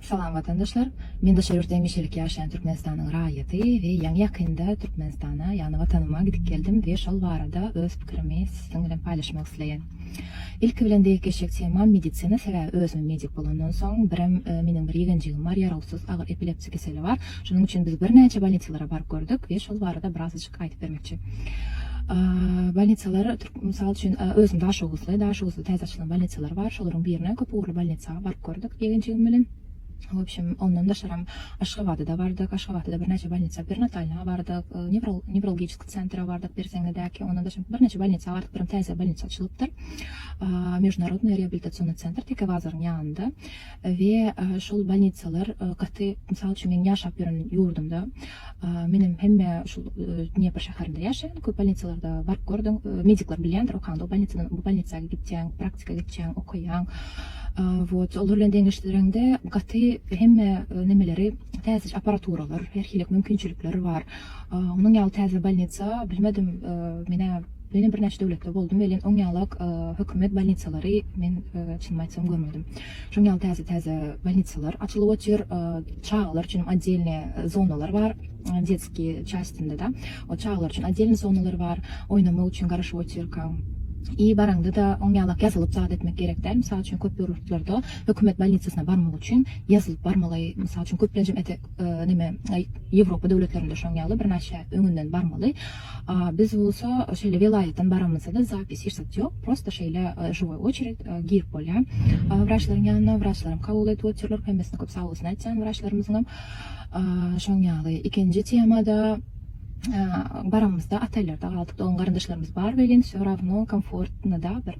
Salam vatandaşlar. Men de şehirde Mişelik yaşayan Türkmenistan'ın rayeti ve yangi yakında Türkmenistan'a yani vatanıma gidip geldim ve şol barada öz fikrimi sizin bilen paylaşmak isteyen. İlk bilen geçecek tema meditsina sebäbi özüm medik bolandan soň mening bir 2-nji ýylym bar, yaralsız agyr epilepsi keseli var. Şonuň üçin biz bir näçe bolnitsalara barıp gördük ve şol barada birazcık aýtyp bermekçi. Bolnitsalar misal üçin özüm Daşoğuzly täze açylan bolnitsalar var. Şolaryň birine köp uğurlu bolnitsaga barıp gördük 2-nji ýylym bilen. В общем, ondan da şaram Aşgabaty'da bardık. Aşgabaty'da bir näçe bolnitsa, perinatalna bardık, nevrologik sentra bardık, Bersengedäki. Ondan da bir näçe bolnitsa bardık, bir täze bolnitsa açylypdyr. Международный реабилитационный центр Tekebazar'ın ýanynda we şol bolnitsalar gaty misal üçin men ýaşap ýören ýurdumda menim hemme şol Dnepr şäherinde ýaşaýan köp bolnitsalarda barıp gördüm. Medikler bilýändir, okanda bu bolnitsaga gitýäň, praktikaga gitýäň, okuýaň. Вот, olur bilen deňeşdirende gaty hemme nemeleri täze aparaturalar, her hilek mümkinçilikleri var. Onuň ýaly täze bolnitsa bilmedim, benim bir näçe döwletde boldum, belen oň ýalyk hökümet bolnitsalary men çynmy aýtsam görmedim. Şoň ýaly täze bolnitsalar açylyp otýar, çağlar üçin отдельные zonalar var. Детский частинде da. O çağlar üçin отдельный zonalar var. Oynama üçin garaşyp otýarkan. Baraňda da oň ýaly ýazylyp zat etmek gerek däl. Misal üçin köp ýurtlarda hökümet bolnitsasyna barmak üçin ýazylyp barmaly. Misal üçin köp bilen Ýewropa döwletlerinde şoň ýaly bir näçe öňünden barmaly. Biz bolsa şeýle vilayetden baramyzda da zapis hiç ýok. Prosta şeýle живой очередь girip bolýar. Wraçlaryň ýanyna wraçlarym kabul etip otyrlar. Hemmesine köp sag bolsun aýtjan wraçlarymyzyň. Şoň ýaly ikinji temada baramızda otellerde kaldık. Doğum kardeşlerimiz var ve все равно комфортно da bir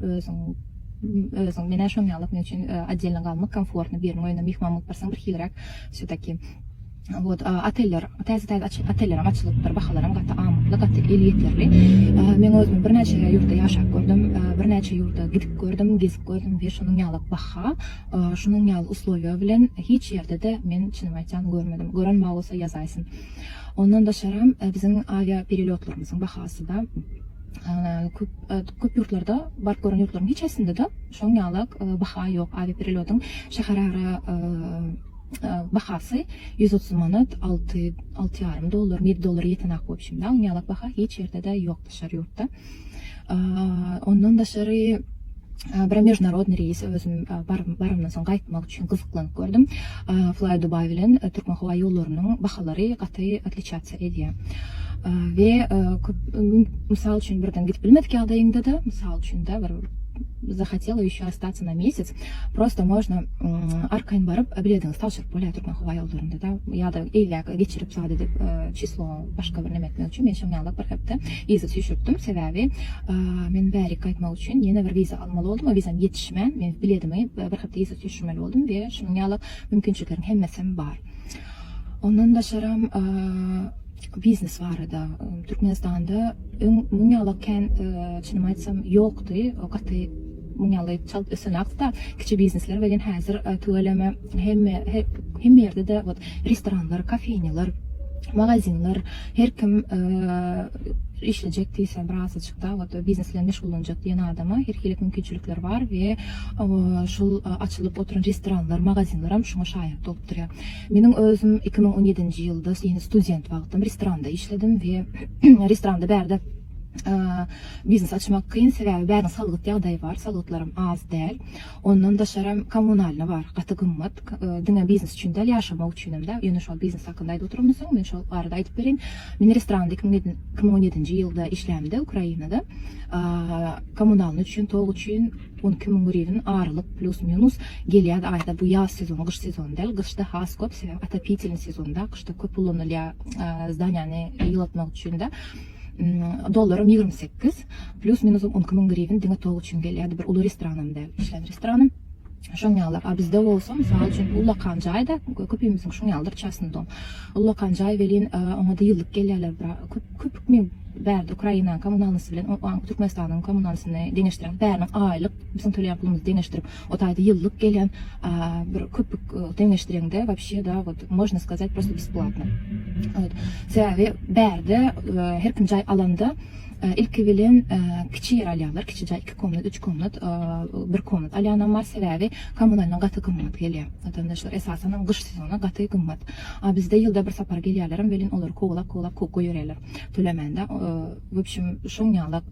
özüň mene şoň ýaly men üçin отдельно kalmak komfortny bir oýna mehmanlyk barsaň bir hilrak все-таки вот oteller oteller açylypdyr, bahalaram gaty amytly, gaty elýetlerli. Men özüm bir näçe ýurtda ýaşap gördüm, bir näçe ýurtda gidip gördüm, gezip gördüm we şonuň ýaly baha, şonuň ýaly условия bilen hiç ýerde de men çynymy aýtsam görmedim. Gören bolsa ýazaýsyn. Ondan da şaram bizim avia perelotlarımızın bahası da köp ýurtlarda barıp gören ýurtlaryň hiçesinde de şoň ýalyk baha ýok. Avia perelotun şäherara bahasy 130 manat, $6,5 $7 ýetenak bolup şimdi. Oň ýalyk baha hiç ýerde de ýok daşary ýurtda. Ondan da şary bir международный reis özüm barymdan soň gaýtmak üçin gyzyklanyp gördüm. Fly Dubai bilen Türkmen hawa ýollarynyň bahalary gaty отличаться edýär. We misal üçin birden gidip bilmedik ýagdaýynda da, misal üçin de bir захотела еще остаться на месяц, просто можно аркайын барып билетиңиз тапшырып болýar Türkmen hawa ýollarynda da, ýa-da eýlek geçirip sady dep çyslo başga bir nemetmek üçin men şoň ýaly bir hepde viza düşürtdim. Sebäbi men bärik gaýtmak üçin ýene bir viza almaly boldum, vizam ýetişmän. Men biletimi bir hepde viza düşürmeli boldum we şoň ýaly mümkinçilikleriň hemmesi bar. Ondan da şaram biznes var da Türkmenistanda munyalıkken çynymy aýtsam ýokdy. O gaty munyaly çalyp ösenakda kiçi biznesler bilen häzir töweleme hemme ýerde de restoranlar, kafeňalar, magazinler, her kim işleyecek diýse birazcık biznesle meşgulanjak diýen adama her hilek mümkinçilikler var we şol açylyp oturan restoranlar, magazinler hem şoňa şaýat bolup durýar. Meniň özüm 2017-nji ýylda student wagtym restoranda işledim we restoranda bärde biznes açmak kıyın, sebäbi bäriň salgyt ýagdaýy var, salgytlarym az däl. Ondan da şaram kommunalny var, gaty gymmat. Diňe biznes üçin däl ýaşamak üçin de ýene şol biznes hakynda aýdyp oturmysyň, men şol barada aýdyp berin. Men restoranda 2017-nji ýylda işlämde Ukrainada. Kommunalny üçin, tog üçin 12.000 гривен aralyk plus minus gelýär aýda. Bu ýaz sezonu, gyş sezonu däl. Gyşda has köp, sebäbi atopительный sezonda gyşda köp kullanylýar zdaniýany ýylatmak üçin de. Dolarım 28 plus minus 10.000 гривен diňe tog üçin gelýär. Bir uly restoranymda işlän restoranym. Şoň ýaly bizde bolsa, mysal üçin ulakan jaýda köpümiziň şoň ýalydyr çasny dom. Ulakan jaý welin oňa da ýyllyk gelýärler, köp men bärde Ukraina kommunalnysy bilen Türkmenistanyň kommunalnysyny deňeşdiren bäriniň aýlyk bizim töleýän pulumyzy deňeşdirip otaýda ýyllyk gelen bir köpük deňeşdirende вообще da можно сказать просто бесплатно. Evet. Sebebi berde her kim jay alanda ilk bilen kiçi yer alýarlar. Kiçi jay 2 komnat, 3 komnat, 1 komnat alýanan bar. Sebebi kommunalna gaty gymmat gelýär. Vatandaşlar esasen gyş sezonu gaty gymmat. Bizde ýylda bir sapar gelýärler, welin olar kowlap kop goýarlar. Tölemende. В общем, şoň ýalyk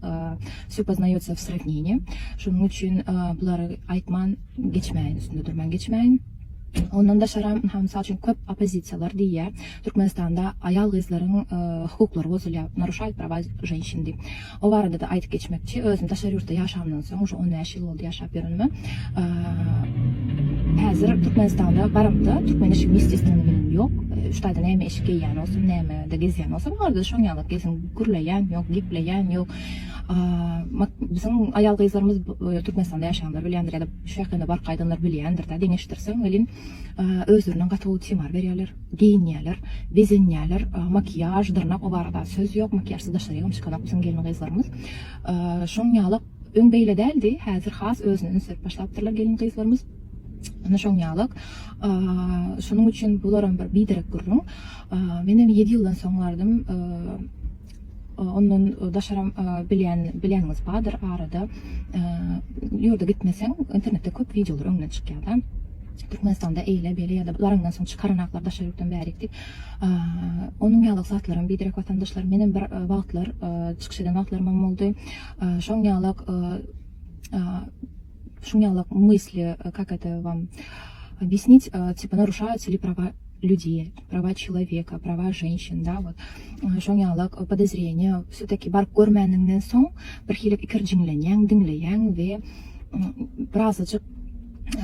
всё познаётся в сравнении. Şonuň üçin bulary aýtman geçmäýin, üstünde durman geçmäýin. Ondan da şaram hamsal için köp оппозициялар diye Türkmenistan'da ayal kızların hukukları bozuluyor, naruşayt prava женщин diye. O arada da aytıp geçmekçi, özüm taşar yurtta yaşamdan sonra, şu 15 yıl oldu yaşap yörünümü. Hazır Türkmenistan'da barımda, Türkmen eşik mistisinin yok. Şutayda neyme eşik giyyen olsun, neyme de gezyen olsun. Orada şoň ýalyk gezin gürleyen yok, gipleyen yok. Bizim ayal kızlarımız Türkmenistan'da yaşayanlar bilýändir ya da şu ýakynda bar gaýdanlar bilýändir da deňeşdirseň welin özlerine gaty timar berýärler, giyinýärler, bezenýärler, makyaj, dyrnak o barada söz yok, makyajsız da şeýle çıkanak bizim gelin kızlarımız. Şoň ýalyk öň beýle däldi, häzir has özüni sürp başlapdyrlar gelin kızlarımız. Ana şoň ýalyk. Şonuň üçin bularam bir biderek gurrun. Menem 7 ýyldan soňlardym ondan daşaram bilýäniňiz badyr arada ýurda gitmeseň internetde köp videolar öňüne çykýar da. Türkmenistan'da eyle beli ya da bularından soň çykaranaklar daşa ýurtdan bärekdik. Onuň ýalyk zatlaryň biderek vatandaşlar menem bir wagtlar çykyş eden wagtlarym boldy. Şoň ýalyk мысли, как это вам объяснить, типа нарушаются ли права людей, права человека, права женщин, да, вот. Şoň ýalyk подозрение, все-таки bar görmäniňden soň bir hilek ikirjiňlenýäň, diňleýäň we birazajyk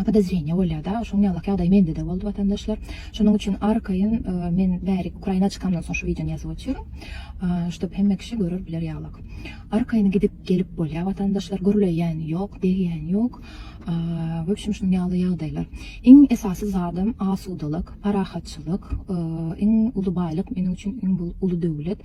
подозрение olar da. Şoň ýalyk ýagdaý mende de boldy vatandaşlar. Şonuň üçin arkaýyn men bäri Ukraina çykandan soň şu videony ýazyp otyrym, şonup hemme kişi görür biler ýalyk. Arkaýyny gidip gelip bolýar vatandaşlar, görüleýän ýok, degýän ýok. В общем, şunu ýaly ýagdaýlar. Iň esasy zadym asudalyk, parahatçylyk, iň uly baýlyk meniň üçin iň uly döwlet.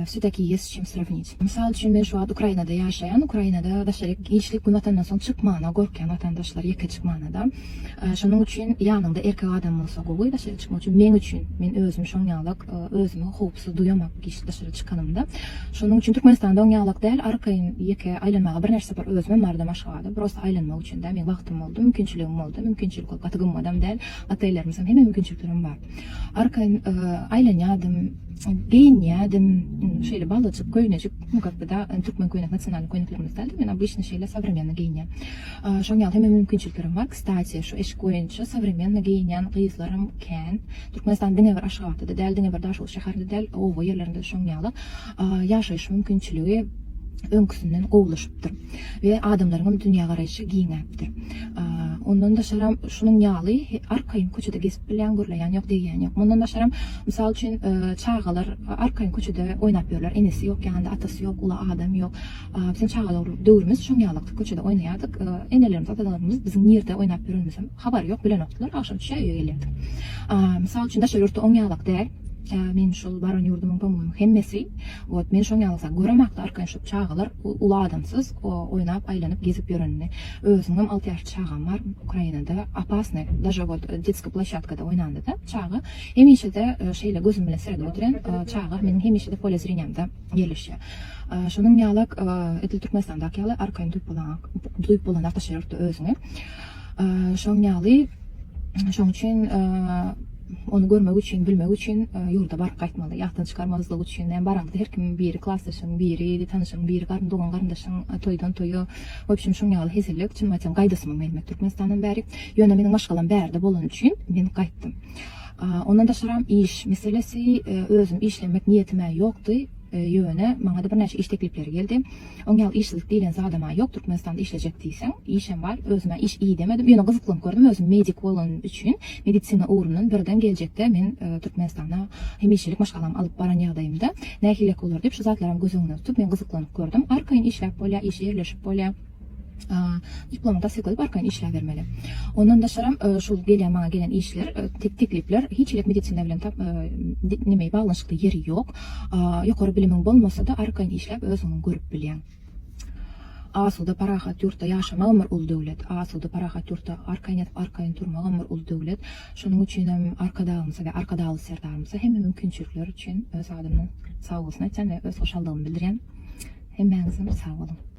Все-таки есть с чем сравнить. Misal üçün men şu an Ukrainada yaşayan, Ukrainada daşaryk gençlik günatandan soň çykmana gorkan vatandaşlar ýeke çykmana da. Şonuň üçin ýanynda erkek adam bolsa gowy daşaryk çykmak üçin men üçin men özüm şoň ýalyk özümi howpsuz duýamak daşaryk çykanymda. Şonuň üçin Türkmenistanda oň ýalyk däl, arkaýyn ýeke aýlanmaga bir näçe separ özüme mardam aşgady. Prosta aýlanmak üçin de men wagtym boldy, mümkinçiligim boldy, mümkinçilik bolup gatygymmadam däl. Ataylaryň hemme mümkinçiliklerim bar. Arkaýyn aýlanýadym, giyinýädim, şeýle balaçyk, köýnejik, как бы да, Türkmen köýnek nasional köýneklerimizde men обычно şeýle современно giyinýän. Şoň ýaly hemme mümkinçiliklerim bar. Kstati, şu eşik boýunça современно giyinýän gyzlarym kän. Türkmenistan diňe bir aşgatyda däl, diňe bir daşul şäherinde däl, owa ýerlerinde şoň ýaly ýaşaýyş mümkinçiligi öňküsünden gowlaşypdyr we adamlaryň dünýä garaýşy giňäpdir. Ondan da şaram şunun ýaly arkaýyn köçede gezip bilen görleýän ýok degýän ýok. Ondan da şaram misal üçin çağalar arkaýyn köçede oýnap ýörler. Enesi ýok, ýa-da atasy ýok, ula adam ýok. Bizim çağalar döwrümüz şoň ýaly köçede oýnaýardyk. Enelerimiz, atalarymız bizim ýerde oýnap ýörmüş. Habar ýok, bilen oklar, akşam düşe ýöne gelýärdik. Misal üçin daşa ýurtda oň ýalyk däl. Men şol baran ýurdumyň pomum hemmesi, вот men şoň ýalyksa göremäkde arkaýyn şu çağalar ula adamsız oýnap aýlanyp gezip ýörenini. Özüňem 6 ýaşly çağam bar Ukrainada, опасно, даже вот детская площадкада oýnandy da çağı. Hemişe de şeýle gözüm bilen serede oturan çağı meniň hemişe de polya zreniýamda ýerleşýär. Şonuň ýalyk Edil Türkmenistandaky ýaly arkaýyn duýup bolan ataşyrykda özüňe. Şoň ýaly şoň üçin onu görmek üçin, bilmek üçin ýurda bar gaýtmaly, ýakdan çykarmazlyk üçin, baranda her kim biri klassdaşyň, biri tanyşyň, biri dogan garyndaşyň toýdan toýa, w общем şoň ýaly hezirlik, çynmaýsam gaýdasymy gelmek Türkmenistandan bäri, ýöne meniň maşgalam bärde bolan üçin men gaýtdym. Ondan da şaram iş meselesi, özüm işlemek niýetime ýokdy. Ýöne maňa da bir näçe iş teklipleri geldi. Oň ýaly işsizlik diýilen zadama ýok, Türkmenistanda işlejek diýsen, işem bar, özüme iş iyi demedim. Ýöne gyzyklyk gördüm, özüm medik bolan üçin medisina ugrundan birden geljekde men Türkmenistana hemişelik maşgalam alyp baran ýagdaýymda nähilek bolar diýip şu zatlarymy göz öňüne tutup men gyzyklanyp gördüm. Arkaýyn işläp bolýar, iş ýerleşip bolýar. Diplomda seklet barkaýyn işler vermeli. Ondan da şaram şol gelýän maňa gelen işler, teklipler hiçlik medisina bilen nimeýi baglanşykly ýeri ýok. Ýokary bilimiň bolmasa da arkaýyn işläp özüňi görüp bilýän. asuda parahat yurtda ýaşamagmyr ul döwlet, asuda parahat yurtda arkaýyn turmagmyr ul döwlet. Şonuň üçin hem arkadagymyza we arkadagy serdarymyza hem mümkinçilikler üçin öz adamyň sag bolsun aýtjan we öz hoşaldygymy bildirýän. Hemmäňize sag bolun.